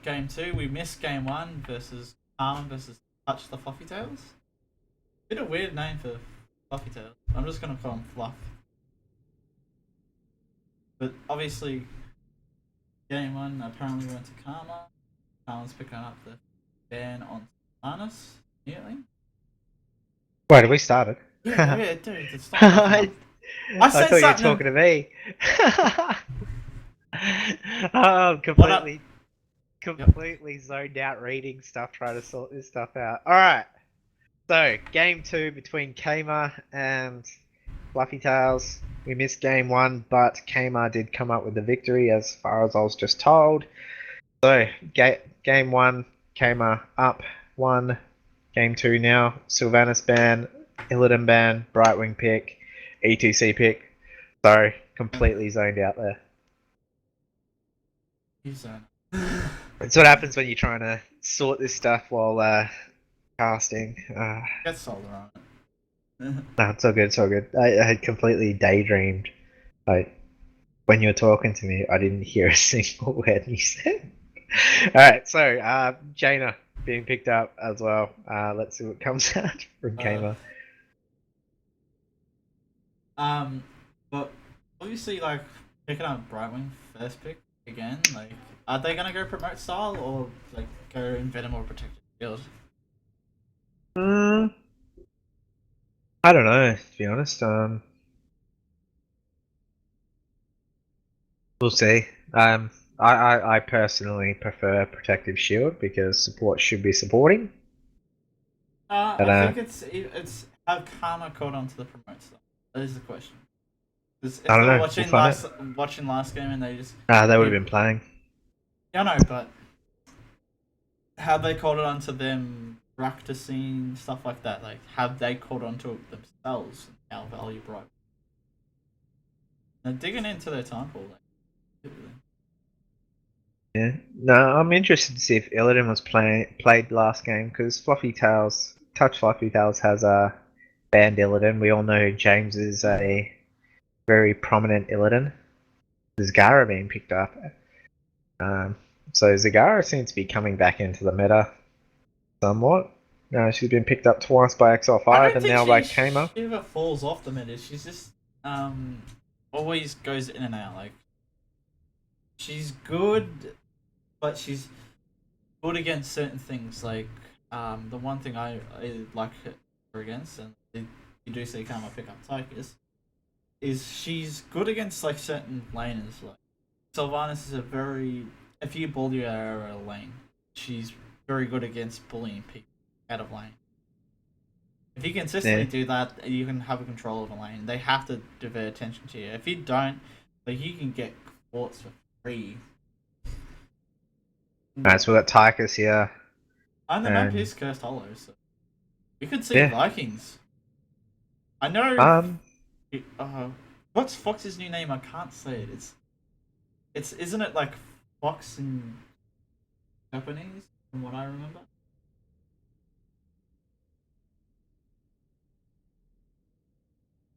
game 2. We missed game 1 versus Karma versus Touch the Fluffy Tails. Bit a weird name for Fluffy Tails. I'm just gonna call him Fluff. But obviously, game 1 apparently went to Karma. Karma's picking up the ban on Sylvanas immediately. Wait, have we started? Yeah, dude, it's not I said thought you were something. talking to me. I'm completely zoned out reading stuff, trying to sort this stuff out. Alright, so game 2 between Kmart and Fluffy Tails. We missed game 1, but Kmart did come up with the victory as far as I was just told. So, game 1, Kmart up 1. Game 2 now, Sylvanas ban, Illidan ban, Brightwing pick, ETC pick. So, completely zoned out there. He's It's what happens when you're trying to sort this stuff while casting. That's sold around. No, it's all good, it's all good. I had completely daydreamed. Like, when you were talking to me, I didn't hear a single word you said. Alright, so, Jaina being picked up as well. Let's see what comes out from Kmart. But obviously, like, picking up Brightwing first pick again, like, are they gonna go promote style or like go invent a more protected field? I don't know, to be honest. We'll see. I personally prefer protective shield because support should be supporting. I think it's have Karma caught on to the promote style. That is the question. If I don't they were know. watching last game and they just They would have been playing. yeah, I know, but have they caught it onto them practicing stuff like that? Like, have they caught onto it themselves? How value Bright? They're digging into their time pool. Like, yeah, no, I'm interested to see if Illidan was played last game because Touch Fluffy Tails has a banned Illidan. We all know James is a very prominent Illidan. Zagara being picked up. So Zagara seems to be coming back into the meta somewhat. She's been picked up twice by XL5 and now by Kama. She never falls off the meta. She's just always goes in and out. Like, she's good, but she's good against certain things. Like, the one thing I like her against, and you do see Kama pick up Tychus, is she's good against like certain laners. Like, Sylvanas is if you bully her out of lane, she's very good against bullying people out of lane. If you consistently do that, you can have a control of a lane. They have to divert attention to you. If you don't, like, you can get quartz for free. Alright, so we got Tychus here. And the map is Cursed Hollow, so we could see Vikings. I know. What's Fox's new name? I can't say it. It's isn't it like Fox in Japanese, from what I remember?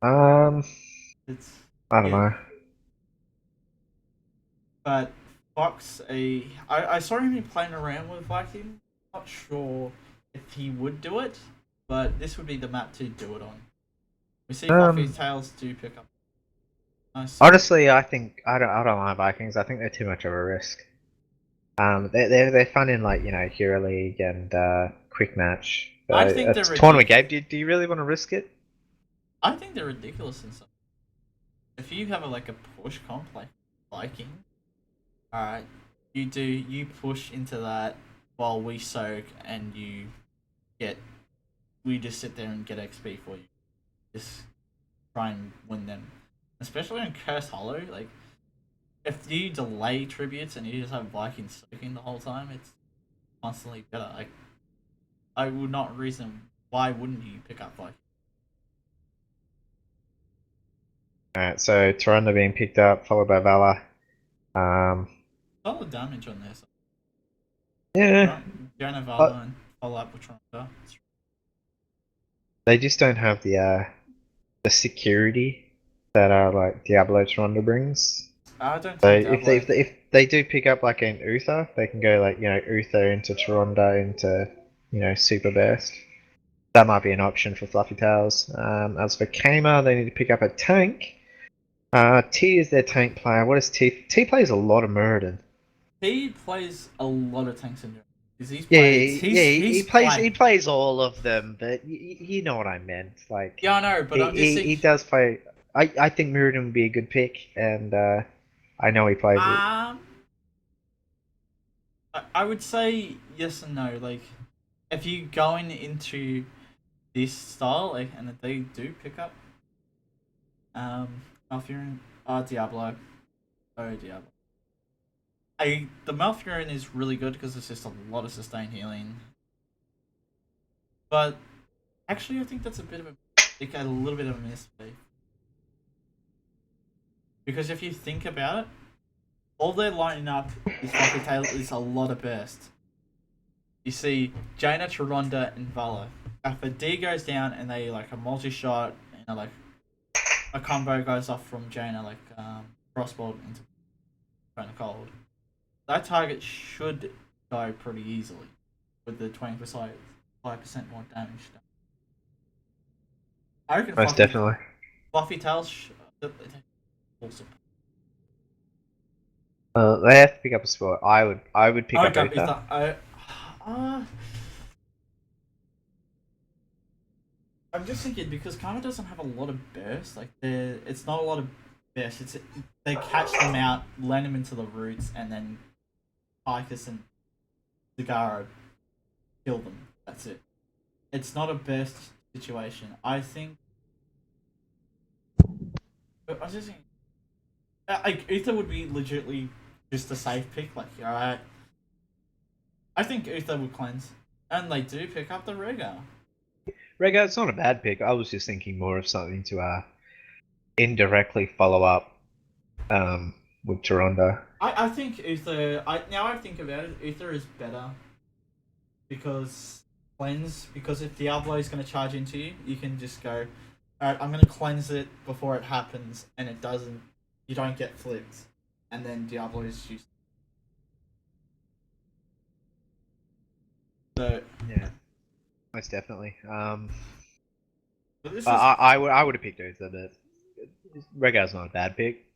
I don't know. But Fox, I saw him playing around with Viking. Not sure if he would do it, but this would be the map to do it on. We see Fluffy Tails do pick up. Nice. Honestly, I don't like Vikings. I think they're too much of a risk. They're fun in, like, Hero League and Quick Match. I think they're tournament game. Do you really want to risk it? I think they're ridiculous in some. If you have a push comp like Viking, alright, you push into that while we soak and we just sit there and get XP for you. Just try and win them. Especially in Cursed Hollow, like, if you delay tributes and you just have Vikings soaking the whole time, it's constantly better. Like, I would not reason why wouldn't you pick up Vikings. Alright, so Toronto being picked up, followed by Valor. Solid damage on there. So. Yeah. Jonah Valor and follow up with Toronto. They just don't have the security that like Diablo Toronto brings. I don't So think if they do pick up like an Uther, they can go like Uther into Toronda into Super Burst. That might be an option for Fluffy Tails. As for Kama, they need to pick up a tank. T is their tank player. What is T? T plays a lot of Muradin. he plays a lot of tanks in. He plays played. he plays all of them, but you know what I meant. Like Yeah, I know, but I'm just he thinking. does play. I think Muradin would be a good pick, and I know he plays it. I would say yes and no. Like, if you going into this style, like, and if they do pick up, Malfurion, Diablo, Diablo. The Malfurion is really good because it's just a lot of sustained healing. But actually, I think that's a bit of a little bit of a misplay. Because if you think about it, all they're lining up is Fluffy Tail is a lot of burst. You see Jaina, Charonda, and Vala. If a D goes down and they like a multi-shot, like a combo goes off from Jaina, like crossbow into kind of cold, that target should die pretty easily with the 5% more damage. I reckon Most definitely. Fluffy Tails awesome. They have to pick up a spot. I would pick up Uther. I'm just thinking because Karma doesn't have a lot of burst. Like it's not a lot of burst. They catch them out, land them into the roots, and then Tychus and Zagara kill them. That's it. It's not a burst situation. I think. I was just thinking, like Uther would be legitimately just a safe pick. Like, alright. I think Uther would cleanse, and they do pick up the Rega. Rega, it's not a bad pick. I was just thinking more of something to indirectly follow up with Toronto. I think Uther. Now I think about it, Uther is better because cleanse. Because if Diablo is going to charge into you, you can just go. Alright, I'm going to cleanse it before it happens, and it doesn't. You don't get flipped, and then Diablo is used. So yeah, most definitely. But I would have picked Uther, but Rega's not a bad pick.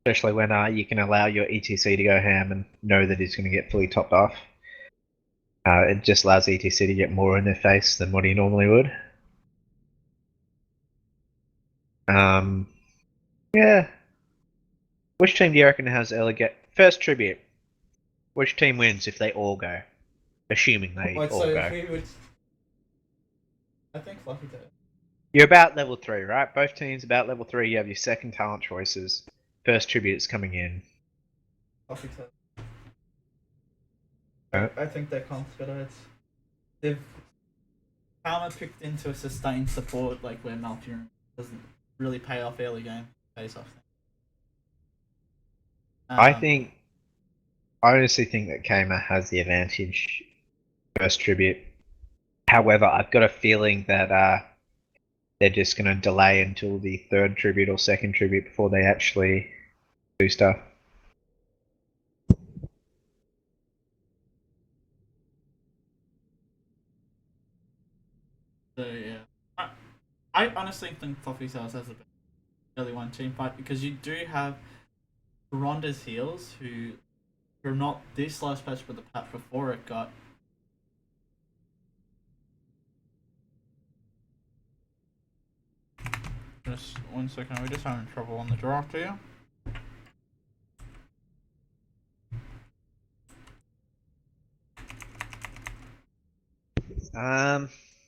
Especially when you can allow your ETC to go ham and know that he's going to get fully topped off. It just allows ETC to get more in their face than what he normally would. Yeah. Which team do you reckon has early first tribute? Which team wins if they all go? Assuming they all go. I think Fluffy Tail. You're about level 3, right? Both teams about level 3. You have your second talent choices. First tribute is coming in. Fluffy Tail. I think they're confident. They've Karma picked into a sustained support like where Malfurion doesn't really pay off early game. Pays off. I honestly think that Kama has the advantage first tribute. However, I've got a feeling that they're just going to delay until the third tribute or second tribute before they actually do stuff. So yeah, I honestly think Fluffy Tails has a early one team fight because you do have Ronda's heals who are not this last patch but the patch before it got. Just 1 second, we're just having trouble on the draft here.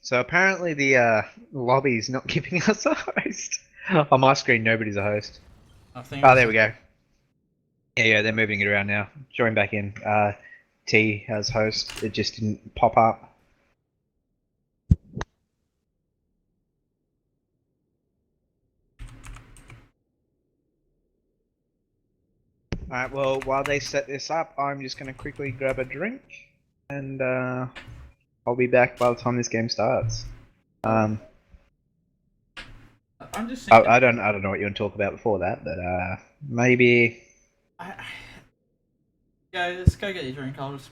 So apparently the lobby's not giving us a host. On my screen, nobody's a host. Oh, there we go. Yeah, they're moving it around now. Join back in. T has host. It just didn't pop up. Alright, well, while they set this up, I'm just going to quickly grab a drink, and I'll be back by the time this game starts. I'm just thinking, I don't know what you want to talk about before that, but Maybe. Yeah, let's go get your drink. I'll just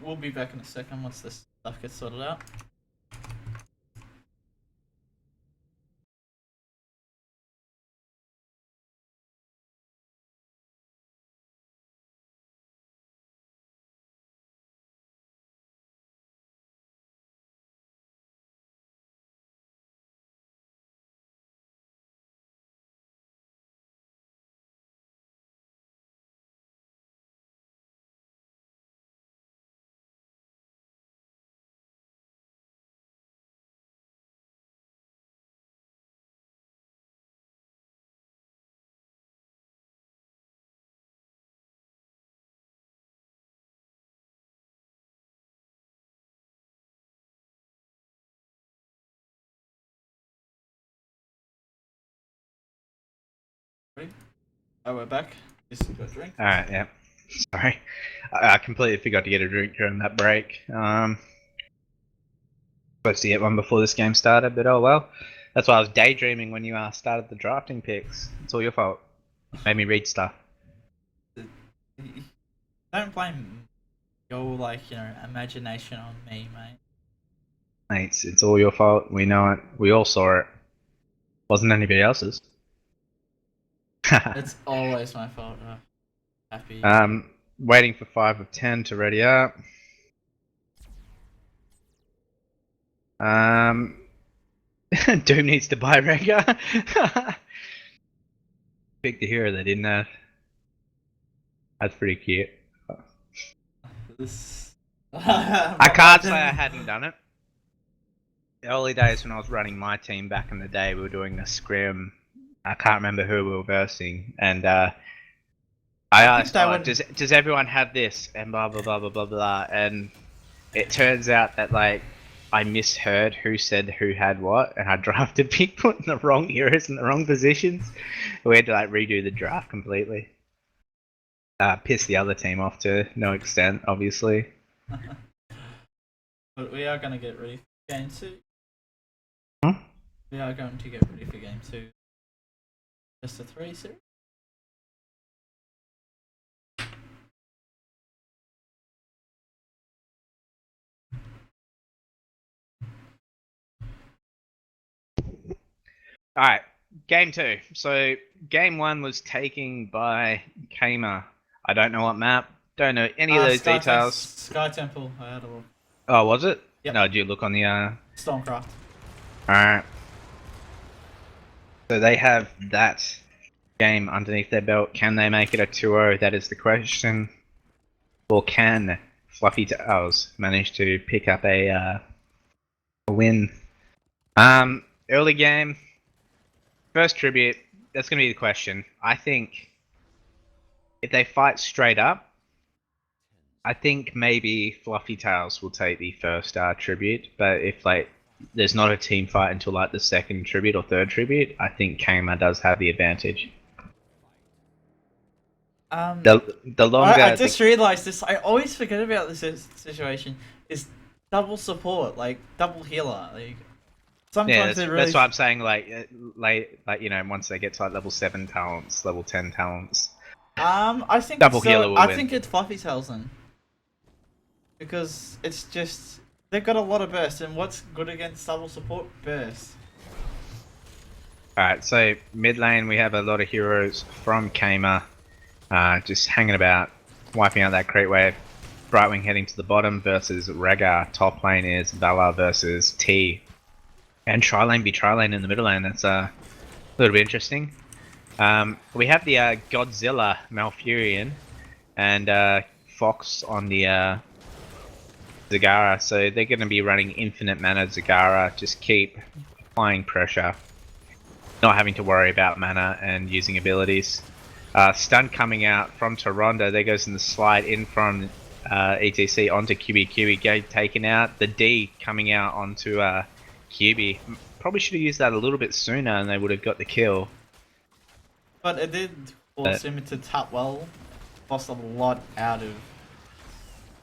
we'll be back in a second once this stuff gets sorted out. Ready? Oh, we're back. Just got a drink. Alright, yeah. Sorry. I completely forgot to get a drink during that break. Supposed to get one before this game started, but oh well. That's why I was daydreaming when you started the drafting picks. It's all your fault. Made me read stuff. Don't blame your imagination on me, mate. Mate, it's all your fault. We know it. We all saw it. Wasn't anybody else's. It's always my fault. Happy. Waiting for 5 of 10 to ready up. Doom needs to buy Rega. Picked the hero they didn't have. That's pretty cute. I can't say I hadn't done it. The early days when I was running my team back in the day, we were doing a scrim. I can't remember who we were versing, and I asked, does everyone have this? And blah blah blah blah blah blah. And it turns out that I misheard who said who had what, and I drafted people in the wrong heroes in the wrong positions. We had to redo the draft completely. Piss the other team off to no extent, obviously. But we are going to get ready for game 2. Hmm? We are going to get ready for game 2. Just a 3 series. Alright, game 2. So, game 1 was taken by Kamer. I don't know what map, don't know any of those details. Sky Temple, I had a look. Oh, was it? Yep. No, did you look on the Stormcraft. Alright. So they have that game underneath their belt. Can they make it a 2-0? That is the question. Or can Fluffy Tails manage to pick up a win? Early game, first tribute, that's going to be the question. I think if they fight straight up, I think maybe Fluffy Tails will take the first tribute, but if there's not a team fight until the second tribute or third tribute, I think Kamer does have the advantage. The longer I just realised this. I always forget about this situation. Is double support, double healer, sometimes that's why I'm saying once they get to level 7 talents, level 10 talents. I think double healer will win. I think it's Fluffy Tails then, because it's just they've got a lot of burst, and what's good against double support? Burst. Alright, so mid lane we have a lot of heroes from Kamer, just hanging about, wiping out that creep wave. Brightwing heading to the bottom versus Rega. Top lane is Valor versus T. And Trilane be Trilane in the middle lane. That's a little bit interesting. We have the Godzilla Malfurion and Fox on the Zagara. So they're going to be running infinite mana Zagara. Just keep applying pressure. Not having to worry about mana and using abilities. Stun coming out from Toronto. There goes in the slide in from ETC onto QB. QB get taken out. The D coming out onto QB. Probably should have used that a little bit sooner and they would have got the kill. But it did force him to tap well. Lost a lot out of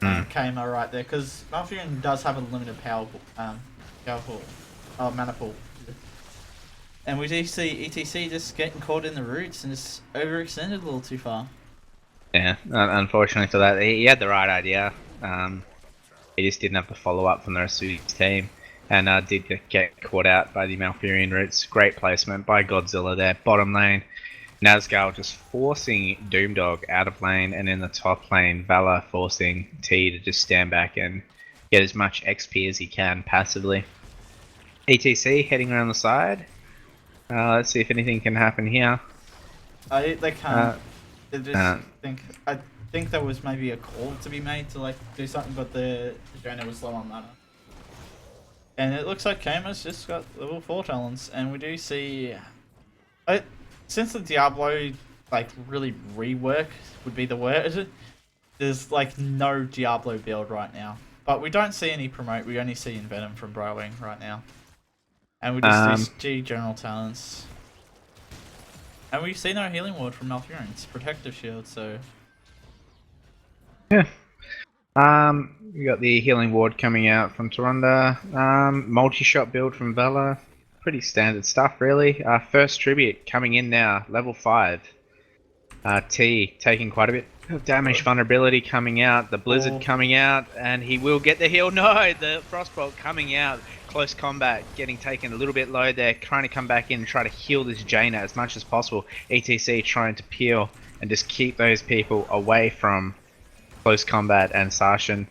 Kamer right there, because Malfurion does have a limited mana pool. And we do see ETC just getting caught in the roots and just overextended a little too far. Yeah, unfortunately for that, he had the right idea. He just didn't have the follow up from the rest of his team, and did get caught out by the Malfurion roots. Great placement by Godzilla there. Bottom lane, Nazgul just forcing Doomdog out of lane, and in the top lane, Valor forcing T to just stand back and get as much XP as he can passively. ETC heading around the side. Let's see if anything can happen here. They can't. They just uh, I think there was maybe a call to be made to like do something, but the Jonah was low on mana. And it looks like Kama's just got level 4 talents, and we do see, since the Diablo like really rework would be the word, there's like no Diablo build right now. But we don't see any promote. We only see Envenom from Browing right now, and we just do G general talents. And we see no healing ward from Malfurion. It's protective shield, so yeah. We got the healing ward coming out from Toronda. Multi-shot build from Valor. Pretty standard stuff, really. First tribute coming in now, level 5. T taking quite a bit of damage. Vulnerability coming out. The Blizzard coming out, and he will get the heal. No, the Frostbolt coming out. Close combat, getting taken a little bit low there. Trying to come back in and try to heal this Jaina as much as possible. ETC trying to peel and just keep those people away from close combat, and Sarshan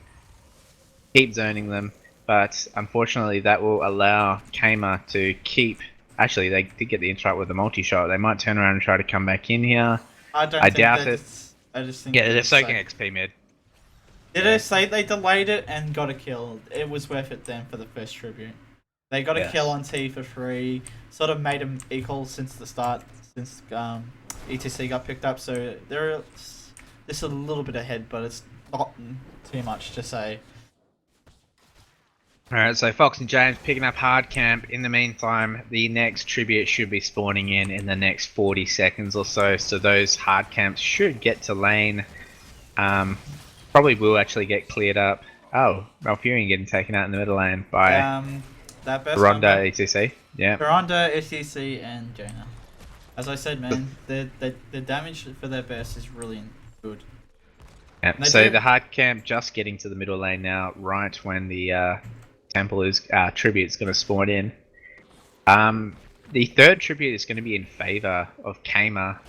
keep zoning them, but unfortunately that will allow Kama to keep. Actually, they did get the interrupt with the multi-shot. They might turn around and try to come back in here. I doubt it. I just think they're soaking XP mid. Did I say they delayed it and got a kill? It was worth it then for the first tribute. They got a kill on T for free. Sort of made them equal since the start, since ETC got picked up. So they're just a little bit ahead, but it's not too much to say. Alright, so Fox and James picking up hard camp. In the meantime, the next tribute should be spawning in the next 40 seconds or so. So those hard camps should get to lane. Probably will actually get cleared up. Oh, Malfurion getting taken out in the middle lane by that best Ronda, ETC. Yeah. Ronda, ETC, and Jaina. As I said, man, the damage for their best is really good. Yeah, so the hard camp just getting to the middle lane now, right when the temple is tribute's going to spawn in. The third tribute is going to be in favor of Kama.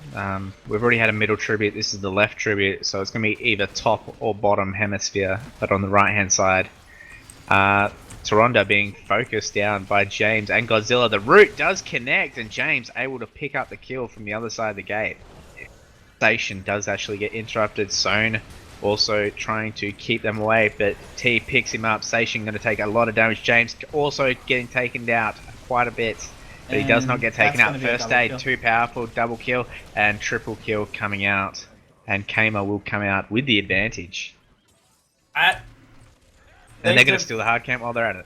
We've already had a middle tribute. This is the left tribute, so it's going to be either top or bottom hemisphere, but on the right hand side. Toronda being focused down by James and Godzilla. The root does connect, and James able to pick up the kill from the other side of the gate. Station does actually get interrupted. Zone also trying to keep them away, but T picks him up. Station going to take a lot of damage. James also getting taken out quite a bit, but he does not get taken out. First aid, too powerful. Double kill and triple kill coming out, and Kama will come out with the advantage. And they're going to steal the hard camp while they're at it.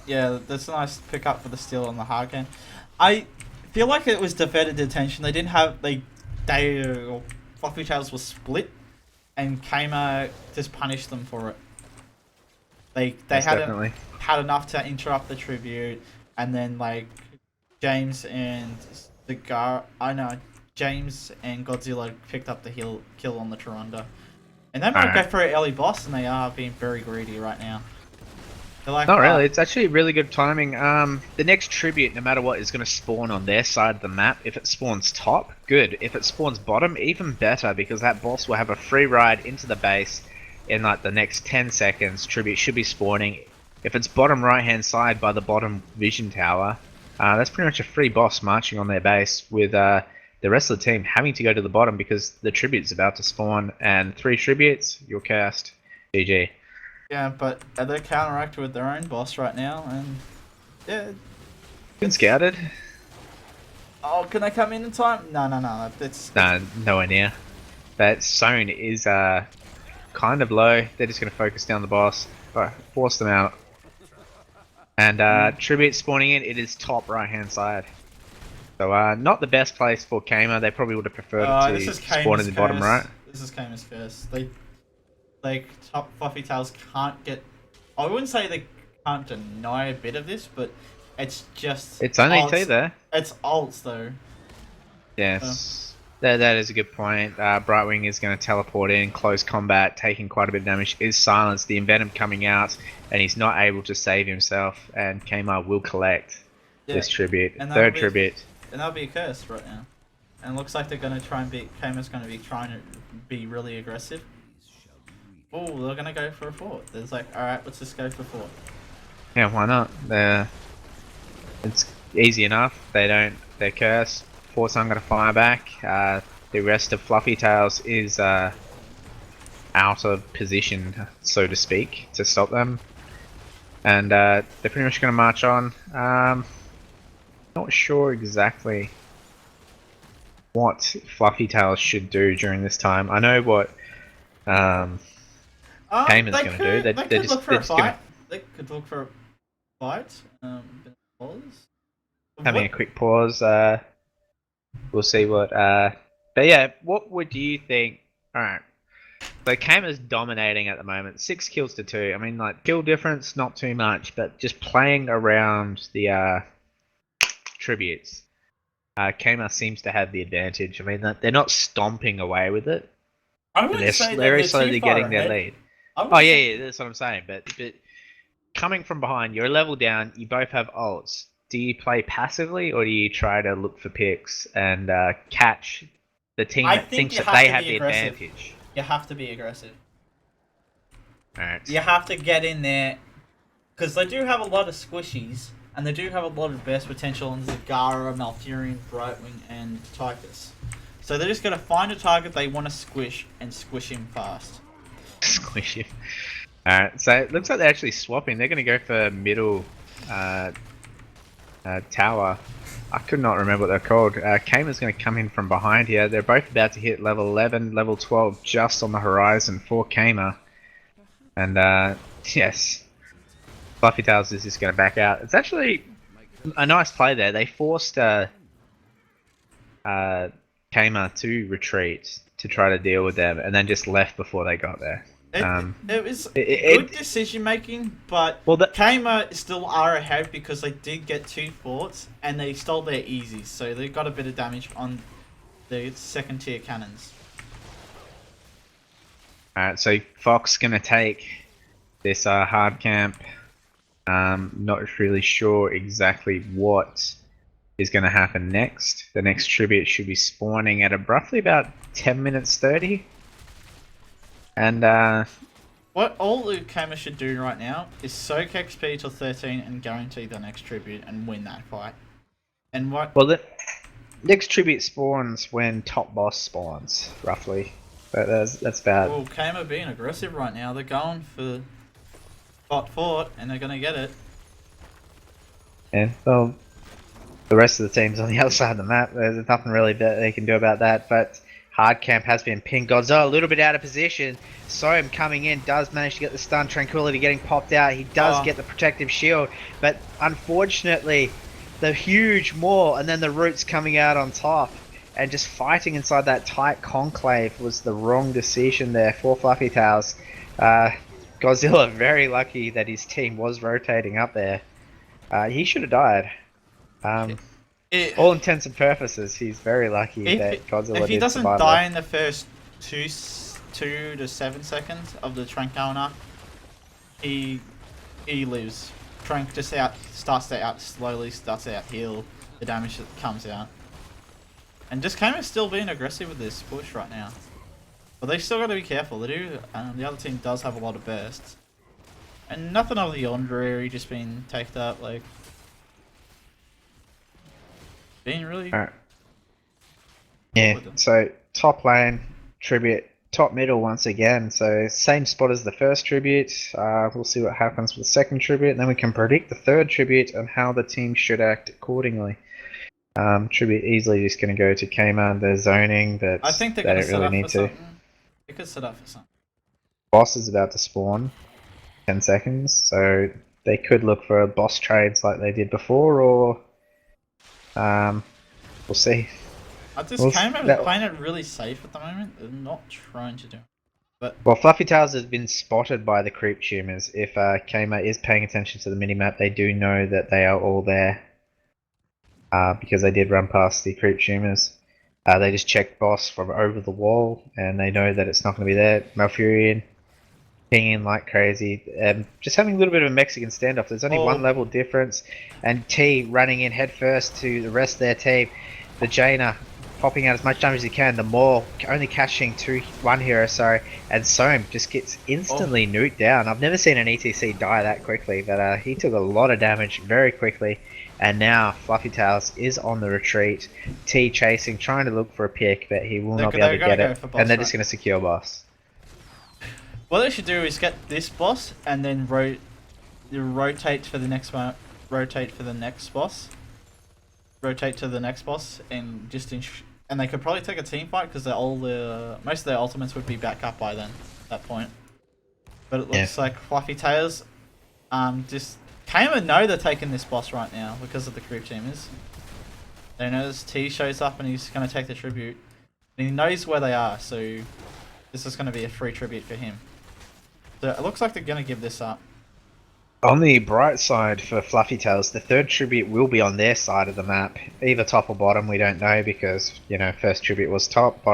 Yeah, that's a nice pick up for the steal on the hard camp. I feel like it was diverted attention. They didn't have Fluffy Tails was split, and Kama just punished them for it. They hadn't had enough to interrupt the tribute, and then like James and James and Godzilla picked up the kill on the Toronda, and they might go for an early boss, and they are being very greedy right now. Like, not really, it's actually really good timing. The next tribute, no matter what, is going to spawn on their side of the map. If it spawns top, good. If it spawns bottom, even better, because that boss will have a free ride into the base in like the next 10 seconds. Tribute should be spawning. If it's bottom right hand side by the bottom vision tower, that's pretty much a free boss marching on their base, with the rest of the team having to go to the bottom because the tribute's about to spawn, and 3 tributes, you're cast. GG. Yeah, but they counteract with their own boss right now, and yeah. Been scouted. Oh, can they come in time? No. It's nowhere near. That zone is kind of low. They're just going to focus down the boss, force them out. And tribute spawning in, it is top right hand side. So not the best place for Kama. They probably would have preferred to spawn in the bottom right. This is Kama's curse. Top Fluffy Tails can't get. I wouldn't say they can't deny a bit of this, but It's just It's only two ults. there. It's ults though. Yes. That is a good point. Brightwing is going to teleport in, close combat, taking quite a bit of damage. Is silenced, the Envenom coming out, and he's not able to save himself, and Kmart will collect this tribute. And Third tribute. And that'll be a curse right now. And it looks like they're gonna try and be Kama's gonna be trying to be really aggressive. Oh, they're gonna go for a fort. There's like, alright, let's just go for fort. Yeah, why not? It's easy enough. They're cursed. Force I'm going to fire back. The rest of Fluffy Tails is out of position, so to speak, to stop them. And they're pretty much going to march on. Not sure exactly what Fluffy Tails should do during this time. I know what Cayman's going to do. They could look for a fight. They could look for a fight. Having a quick pause. We'll see what. But yeah, what would you think? All right. So Kama's dominating at the moment. 6 kills to 2. I mean, like kill difference, not too much, but just playing around the tributes. Kama seems to have the advantage. I mean, they're not stomping away with it. I wouldn't say very they're slowly getting their lead. Oh yeah, that's what I'm saying. But coming from behind, you're a level down. You both have ults. Do you play passively, or do you try to look for picks and catch the team that thinks that they have the advantage? You have to be aggressive. Alright. You have to get in there, because they do have a lot of squishies, and they do have a lot of burst potential in Zagara, Malfurion, Brightwing, and Tychus. So they're just going to find a target they want to squish, and squish him fast. Squish him. Alright, so it looks like they're actually swapping. They're going to go for middle tower. I could not remember what they're called. Kama's going to come in from behind here. They're both about to hit level 11, level 12 just on the horizon for Kama. And yes, Fluffy Tails is just going to back out. It's actually a nice play there. They forced Kama to retreat to try to deal with them, and then just left before they got there. It was good decision making, but Kama still are ahead because they did get 2 forts and they stole their easies, so they got a bit of damage on the second tier cannons. Alright, so Fox gonna take this hard camp. Not really sure exactly what is gonna happen next. The next tribute should be spawning at roughly about 10 minutes 30. And what all the Kama should do right now is soak XP till 13 and guarantee the next tribute and win that fight. And what? Well, the next tribute spawns when top boss spawns, roughly. But that's about. Well, Kama being aggressive right now. They're going for bot fort and they're gonna get it. Yeah. Well, the rest of the team's on the other side of the map. There's nothing really that they can do about that, but. Hard camp has been pinged. Godzilla a little bit out of position. Soem coming in does manage to get the stun. Tranquility getting popped out. He does get the protective shield, but unfortunately, the huge maw and then the roots coming out on top and just fighting inside that tight conclave was the wrong decision there for Fluffy Tails. Godzilla very lucky that his team was rotating up there. He should have died. All intents and purposes, he's very lucky that Godzilla if he did doesn't survive die that. in the first 2 to 7 seconds of the Trank going up, he lives. Trank just starts to heal the damage that comes out. And just Kama's still being aggressive with this push right now. But they still got to be careful. They do. The other team does have a lot of bursts. And nothing of the Yandere just being taken up, like... Being really... Right. Yeah, so top lane, tribute, top middle once again. So same spot as the first tribute. We'll see what happens with the second tribute, and then we can predict the third tribute and how the team should act accordingly. Tribute easily just going to go to Kama. They're zoning, but I think they're they going don't to set really up need for to. something. They could set up for something. Boss is about to spawn. 10 seconds, so they could look for boss trades like they did before, or we'll see. I just Kama playing it really safe at the moment. They're not trying to do it. Well, Fluffy Tails has been spotted by the creep tumors. If Kama is paying attention to the minimap, they do know that they are all there. Because they did run past the creep tumors. They just checked boss from over the wall, and they know that it's not going to be there. Malfurion pinging like crazy, just having a little bit of a Mexican standoff. There's only one level difference, and T running in headfirst to the rest of their team. The Jaina popping out as much damage as he can. The Maul only catching one hero, and Soam just gets instantly nuked down. I've never seen an ETC die that quickly, but he took a lot of damage very quickly. And now Fluffy Tails is on the retreat. T chasing, trying to look for a pick, but he will not be able to get it. And they're just going to secure boss. What they should do is get this boss and then rotate for the next one. Rotate for the next boss. Rotate to the next boss and just and they could probably take a team fight because most of their ultimates would be back up by then. At that point, but it looks like Fluffy Tails, just Kama know they're taking this boss right now because of the creep teamers. They know this T shows up and he's going to take the tribute. And he knows where they are, so this is going to be a free tribute for him. So it looks like they're going to give this up. On the bright side for Fluffy Tails, the third tribute will be on their side of the map. Either top or bottom, we don't know because, you know, first tribute was top,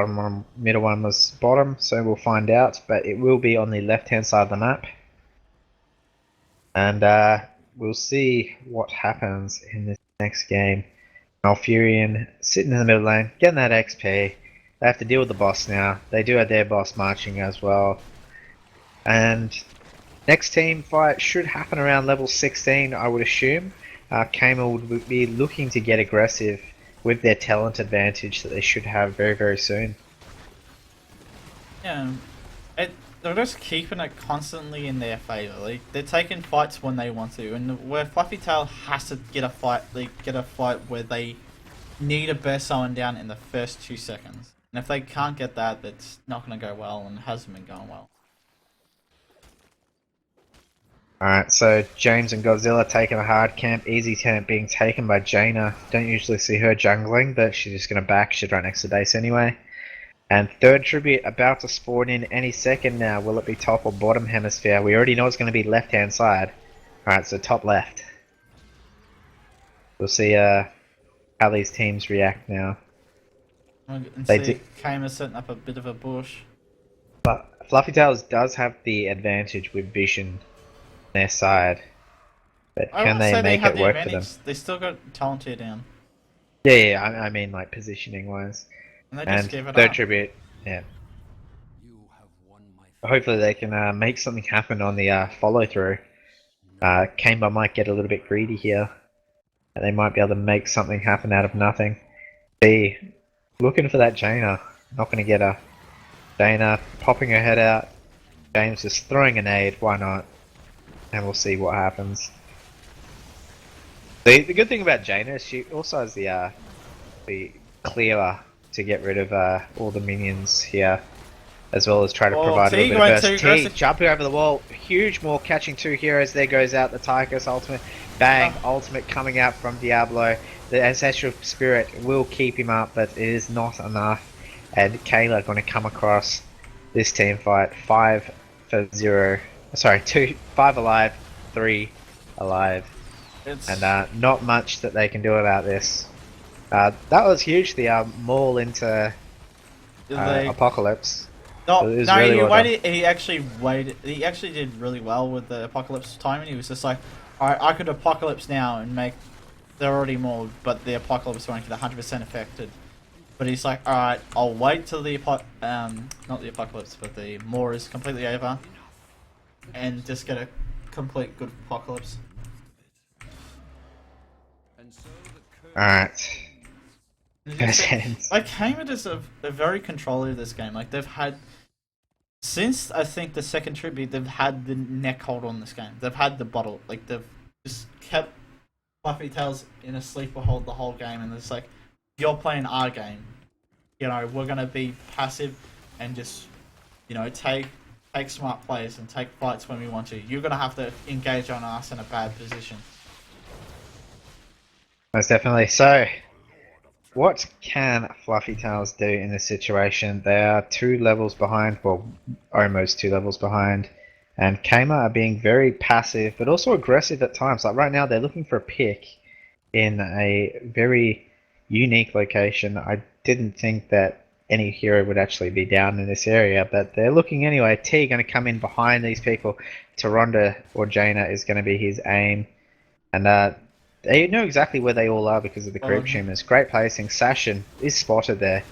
middle one was bottom, so we'll find out. But it will be on the left-hand side of the map. And we'll see what happens in this next game. Malfurion sitting in the middle lane, getting that XP. They have to deal with the boss now. They do have their boss marching as well. And next team fight should happen around level 16, I would assume. Kama would be looking to get aggressive with their talent advantage that they should have very, very soon. Yeah, they're just keeping it constantly in their favour. Like, they're taking fights when they want to, and where Fluffy Tail has to get a fight, where they need to burst someone down in the first 2 seconds. And if they can't get that, that's not going to go well, and hasn't been going well. Alright, so James and Godzilla taking a hard camp. Easy camp being taken by Jaina. Don't usually see her jungling, but she's just going to back. She's right next to base anyway. And third tribute about to spawn in any second now. Will it be top or bottom hemisphere? We already know it's going to be left-hand side. Alright, so top left. We'll see how these teams react now. And see Kama setting up a bit of a bush. But Fluffy Tails does have the advantage with vision on their side. But can they make it work for them? They still got talent here down. Yeah, I mean like positioning wise. And they just gave it third up. tribute, yeah. Hopefully they can make something happen on the follow through. Kama might get a little bit greedy here. And they might be able to make something happen out of nothing. B, looking for that Jaina. Not going to get her. Jaina popping her head out. James just throwing a nade, why not? And we'll see what happens. The good thing about Jaina is she also has the clearer to get rid of all the minions here, as well as try to provide a little bit of burst. T jumping over the wall, huge Maul catching 2 heroes. There goes out the Tychus ultimate. Bang, ultimate coming out from Diablo. The Ancestral Spirit will keep him up, but it is not enough. And Kayla going to come across this team fight 5 for 0. Sorry, 5 alive, 3 alive. And not much that they can do about this. That was huge, the Maul into Apocalypse. No, really he actually waited. He actually did really well with the Apocalypse timing. He was just like, alright, I could Apocalypse now and make... They're already mauled, but the Apocalypse won't get 100% affected. But he's like, alright, I'll wait till the not the Apocalypse, but the Maul is completely over. And just get a complete good Apocalypse. Alright. Like, Kama is a very controller of this game. Like, they've had... Since, I think, the second tribute, they've had the neck hold on this game. They've had the bottle. Like, they've just kept Fluffy Tails in a sleeper hold the whole game. And it's like, you're playing our game. You know, we're going to be passive and just, you know, take smart plays and take fights when we want to. You're going to have to engage on us in a bad position. Most definitely. So, what can Fluffy Tails do in this situation? They are 2 levels behind, well, almost 2 levels behind, and Kama are being very passive, but also aggressive at times. Like right now, they're looking for a pick in a very unique location. I didn't think that any hero would actually be down in this area, but they're looking anyway. T going to come in behind these people. Taronda or Jaina is going to be his aim, and they know exactly where they all are because of the creep tumors. Great placing. Sashin is spotted there.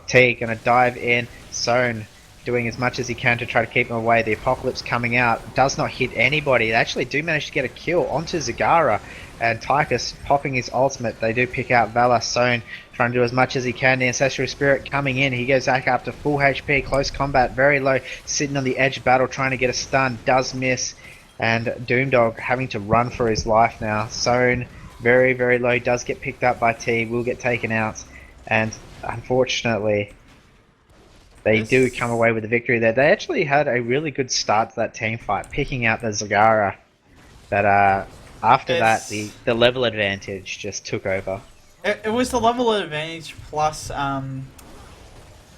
T going to dive in. Zone doing as much as he can to try to keep him away. The Apocalypse coming out. Does not hit anybody. They actually do manage to get a kill onto Zagara. And Tychus popping his ultimate. They do pick out Valor. Zone trying to do as much as he can. The Ancestral Spirit coming in. He goes back up to full HP. Close combat. Very low. Sitting on the edge of battle trying to get a stun. Does miss. And Doomdog having to run for his life now. Zone very, very low. Does get picked up by T. Will get taken out. And unfortunately, they do come away with the victory there. They actually had a really good start to that team fight, picking out the Zagara. But after that, the level advantage just took over. It was the level advantage plus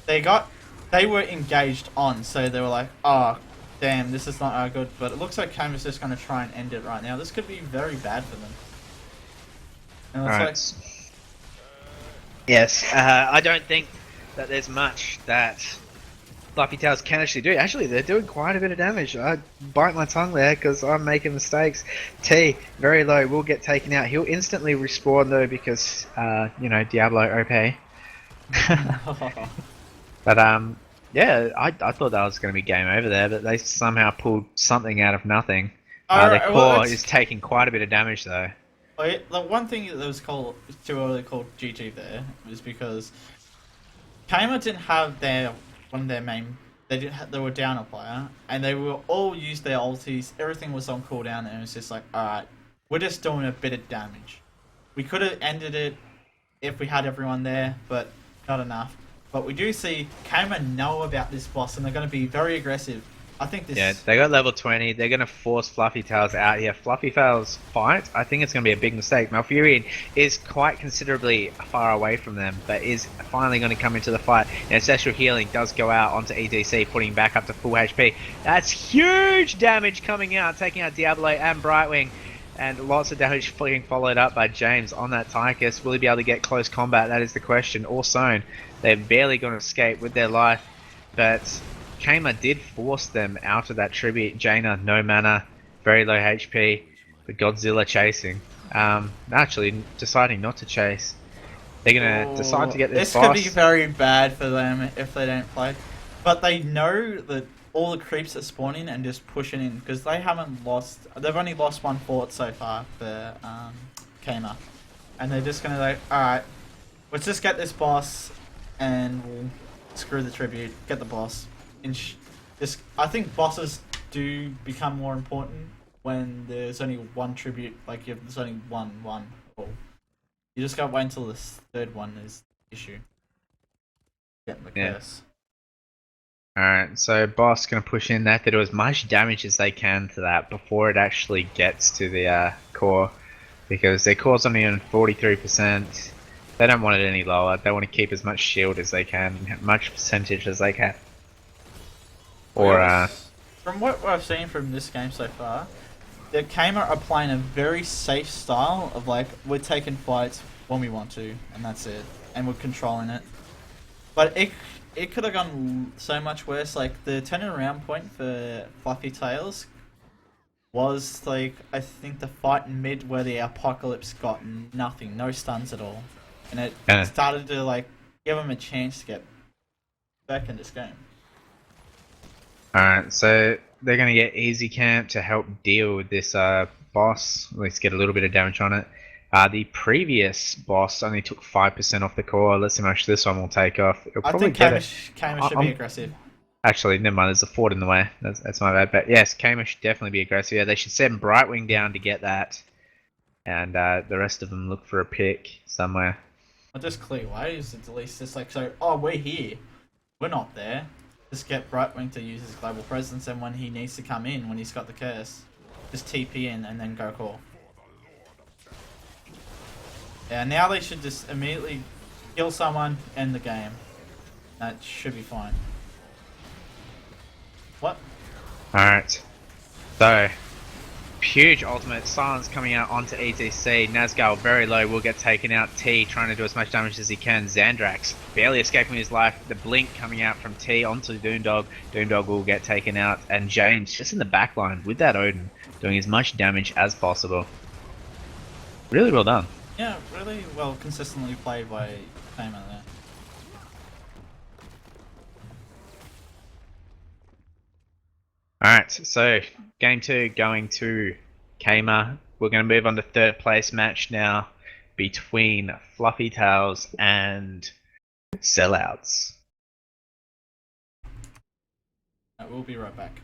they were engaged on, so they were like, oh damn, this is not good. But it looks like Kama's just going to try and end it right now. This could be very bad for them. And it's like... Yes, I don't think that there's much that Fluffy Tails can actually do. Actually, they're doing quite a bit of damage. I bite my tongue there because I'm making mistakes. T, very low, will get taken out. He'll instantly respawn though because, you know, Diablo OP. But, yeah, I thought that was going to be game over there, but they somehow pulled something out of nothing. Their core is taking quite a bit of damage though. The one thing that was too early called GG there was because Kama didn't have one of their main. They were down a player, and they were all used their ultis. Everything was on cooldown, and it was just like, all right, we're just doing a bit of damage. We could have ended it if we had everyone there, but not enough. But we do see Kama know about this boss, and they're going to be very aggressive. I think this. Yeah, they got level 20. They're going to force Fluffy Tails out here. Fluffy Tails fight. I think it's going to be a big mistake. Malfurion is quite considerably far away from them, but is finally going to come into the fight. And Ancestral Healing does go out onto EDC, putting him back up to full HP. That's huge damage coming out, taking out Diablo and Brightwing. And lots of damage being followed up by James on that Tychus. Will he be able to get close combat? That is the question. Or Zone. They're barely going to escape with their life, but Kama did force them out of that tribute. Jaina, no mana, very low HP, but Godzilla chasing. Actually, deciding not to chase. They're going to decide to get this boss. This could be very bad for them if they don't play. But they know that all the creeps are spawning and just pushing in, because they haven't lost... They've only lost one fort so far for Kama. And they're just going to like, alright, let's just get this boss and we'll screw the tribute, get the boss. I think bosses do become more important when there's only one tribute, like if there's only one. Or you just gotta wait until the third one is the issue. Get the curse. Alright, so boss gonna push in that. They do as much damage as they can to that before it actually gets to the core, because their core's only on 43%. They don't want it any lower. They want to keep as much shield as they can, much percentage as they can. Or from what I've seen from this game so far, the Kama are playing a very safe style of like, we're taking fights when we want to, and that's it, and we're controlling it. But it could have gone so much worse. Like the turning around point for Fluffy Tails was like, I think the fight in mid where the Apocalypse got nothing, no stuns at all, and it started to like give them a chance to get back in this game. Alright, so they're going to get Easy Camp to help deal with this boss, at least get a little bit of damage on it. The previous boss only took 5% off the core. Let's see how much this one will take off. I think Kama should be aggressive. Actually, never mind, there's a fort in the way. That's my bad. But yes, Kama should definitely be aggressive. Yeah, they should send Brightwing down to get that. And the rest of them look for a pick somewhere. Or just clear ways, at least. It's like, so, oh, we're here. We're not there. Just get Brightwing to use his global presence, and when he needs to come in, when he's got the curse, just TP in and then go core. Yeah, now they should just immediately kill someone, end the game. That should be fine. What? Alright. So, huge ultimate. Silence coming out onto ETC. Nazgul very low, will get taken out. T trying to do as much damage as he can. Xandrax barely escaping his life. The blink coming out from T onto Doondog. Doondog will get taken out. And James just in the back line with that Odin, doing as much damage as possible. Really well done. Yeah, really well consistently played by Tamer there. Alright, so game 2 going to Kamer. We're going to move on to third place match now between Fluffy Tails and Sellouts. We'll be right back.